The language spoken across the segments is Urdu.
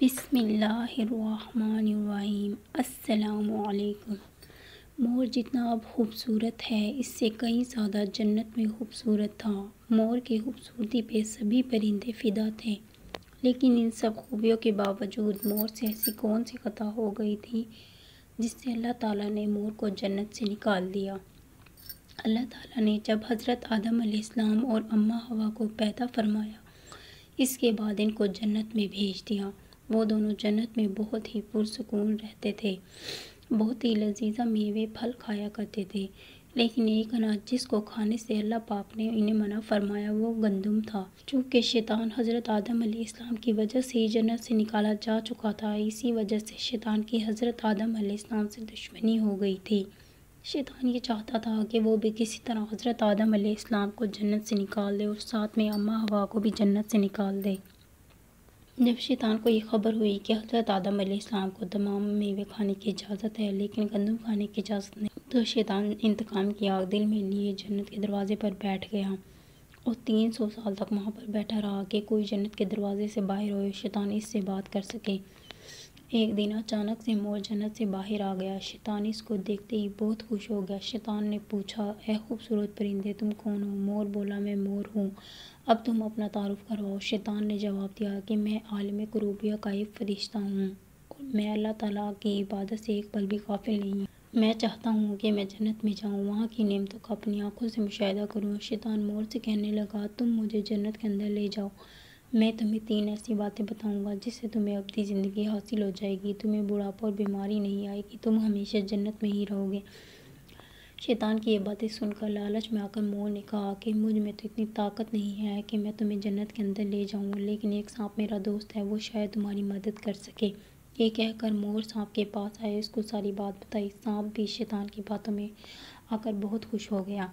بسم اللہ الرحمن الرحیم۔ السلام علیکم۔ مور جتنا اب خوبصورت ہے اس سے کئی زیادہ جنت میں خوبصورت تھا۔ مور کی خوبصورتی پہ سبھی پرندے فدا تھے، لیکن ان سب خوبیوں کے باوجود مور سے ایسی کون سی خطا ہو گئی تھی جس سے اللہ تعالیٰ نے مور کو جنت سے نکال دیا۔ اللہ تعالیٰ نے جب حضرت آدم علیہ السلام اور اماں حوا کو پیدا فرمایا، اس کے بعد ان کو جنت میں بھیج دیا۔ وہ دونوں جنت میں بہت ہی پرسکون رہتے تھے، بہت ہی لذیذ میوے پھل کھایا کرتے تھے، لیکن ایک اناج جس کو کھانے سے اللہ پاک نے انہیں منع فرمایا وہ گندم تھا۔ چونکہ شیطان حضرت آدم علیہ السلام کی وجہ سے ہی جنت سے نکالا جا چکا تھا، اسی وجہ سے شیطان کی حضرت آدم علیہ السلام سے دشمنی ہو گئی تھی۔ شیطان یہ چاہتا تھا کہ وہ بھی کسی طرح حضرت آدم علیہ السلام کو جنت سے نکال دے اور ساتھ میں اماں حوا کو بھی جنت سے نکال دے۔ جب شیطان کو یہ خبر ہوئی کہ حضرت آدم علیہ السلام کو تمام میوے کھانے کی اجازت ہے لیکن گندم کھانے کی اجازت نہیں، تو شیطان انتقام کی آگ دل میں لیے جنت کے دروازے پر بیٹھ گیا اور 300 سال تک وہاں پر بیٹھا رہا کہ کوئی جنت کے دروازے سے باہر ہوئے شیطان اس سے بات کر سکے۔ ایک دن اچانک سے مور جنت سے باہر آ گیا۔ شیطان اس کو دیکھتے ہی بہت خوش ہو گیا۔ شیطان نے پوچھا، اے خوبصورت پرندے تم کون ہو؟ مور بولا، میں مور ہوں، اب تم اپنا تعارف کرواؤ۔ شیطان نے جواب دیا کہ میں عالم کروبیہ کا ایک فرشتہ ہوں اور میں اللہ تعالیٰ کی عبادت سے ایک پل بھی غافل نہیں ہوں۔ میں چاہتا ہوں کہ میں جنت میں جاؤں، وہاں کی نعمتوں کا اپنی آنکھوں سے مشاہدہ کروں۔ شیطان مور سے کہنے لگا، تم مجھے جنت کے اندر لے جاؤ، میں تمہیں 3 ایسی باتیں بتاؤں گا جس سے تمہیں ابدی زندگی حاصل ہو جائے گی، تمہیں بڑھاپا اور بیماری نہیں آئے گی، تم ہمیشہ جنت میں ہی رہو گے۔ شیطان کی یہ باتیں سن کر لالچ میں آ کر مور نے کہا کہ مجھ میں تو اتنی طاقت نہیں ہے کہ میں تمہیں جنت کے اندر لے جاؤں، لیکن ایک سانپ میرا دوست ہے، وہ شاید تمہاری مدد کر سکے۔ یہ کہہ کر مور سانپ کے پاس آیا، اس کو ساری بات بتائی۔ سانپ بھی شیطان کی باتوں میں آ کر بہت خوش ہو گیا،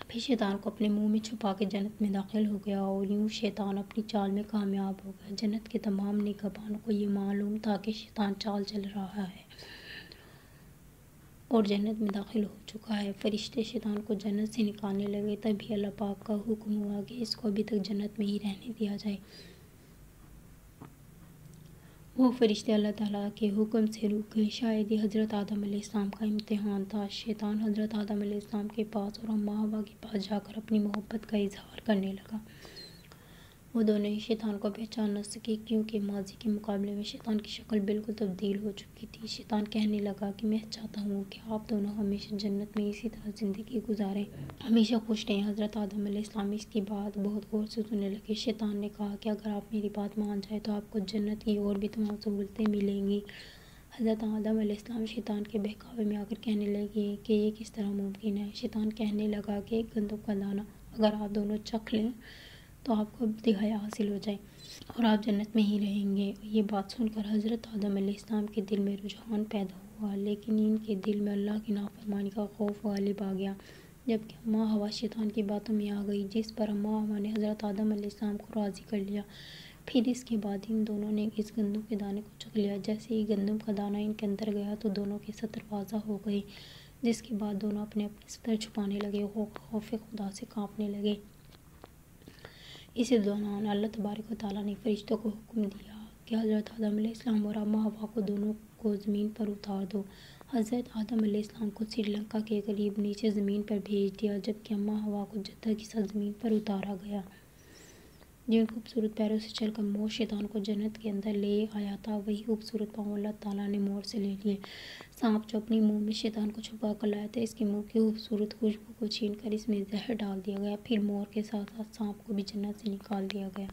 پھر شیطان کو اپنے منہ میں چھپا کے جنت میں داخل ہو گیا اور یوں شیطان اپنی چال میں کامیاب ہو گیا۔ جنت کے تمام نگہبانوں کو یہ معلوم تھا کہ شیطان چال چل رہا ہے اور جنت میں داخل ہو چکا ہے۔ فرشتے شیطان کو جنت سے نکالنے لگے، تبھی اللہ پاک کا حکم ہوا کہ اس کو ابھی تک جنت میں ہی رہنے دیا جائے۔ وہ فرشتے اللہ تعالیٰ کے حکم سے رک گئے، شاید یہ حضرت آدم علیہ السلام کا امتحان تھا۔ شیطان حضرت آدم علیہ السلام کے پاس اور اماں حوا کے پاس جا کر اپنی محبت کا اظہار کرنے لگا۔ وہ دونوں ہی شیطان کو پہچان نہ سکے کیونکہ ماضی کے مقابلے میں شیطان کی شکل بالکل تبدیل ہو چکی تھی۔ شیطان کہنے لگا کہ میں چاہتا ہوں کہ آپ دونوں ہمیشہ جنت میں اسی طرح زندگی گزاریں، ہمیشہ خوش رہیں۔ حضرت آدم علیہ السلام اس کی بات بہت غور سے سننے لگے۔ شیطان نے کہا کہ اگر آپ میری بات مان جائیں تو آپ کو جنت کی اور بھی تمام سہولتیں ملیں گی۔ حضرت آدم علیہ السلام شیطان کے بہکاوے میں آ کر کہنے لگے کہ یہ کس طرح ممکن ہے۔ شیطان کہنے لگا کہ ایک گندم کا دانہ اگر آپ دونوں چکھ لیں تو آپ کو ابدی حیات حاصل ہو جائے اور آپ جنت میں ہی رہیں گے۔ یہ بات سن کر حضرت آدم علیہ السلام کے دل میں رجحان پیدا ہوا، لیکن ان کے دل میں اللہ کی نافرمانی کا خوف غالب آ گیا۔ جبکہ اماں حوا شیطان کی باتوں میں آ گئی، جس پر اماں حوا نے حضرت آدم علیہ السلام کو راضی کر لیا۔ پھر اس کے بعد ان دونوں نے اس گندم کے دانے کو چکھ لیا۔ جیسے ہی گندم کا دانہ ان کے اندر گیا تو دونوں کے سطر واضح ہو گئے، جس کے بعد دونوں اپنے اپنے سطر چھپانے لگے اور خوف خدا سے کانپنے لگے۔ اسی دوران اللہ تبارک و تعالیٰ نے فرشتوں کو حکم دیا کہ حضرت آدم علیہ السلام اور اماں حوا کو دونوں کو زمین پر اتار دو۔ حضرت آدم علیہ السلام کو سری لنکا کے قریب نیچے زمین پر بھیج دیا، جبکہ اماں حوا کو جدہ کی ساتھ زمین پر اتارا گیا۔ جن خوبصورت پیروں سے چل کر مور شیطان کو جنت کے اندر لے آیا تھا، وہی خوبصورت پاؤں اللہ تعالیٰ نے مور سے لے لیے۔ سانپ جو اپنے منہ میں شیطان کو چھپا کر لایا تھا، اس کے منہ کی خوبصورت خوشبو کو چھین کر اس میں زہر ڈال دیا گیا، پھر مور کے ساتھ ساتھ سانپ کو بھی جنت سے نکال دیا گیا۔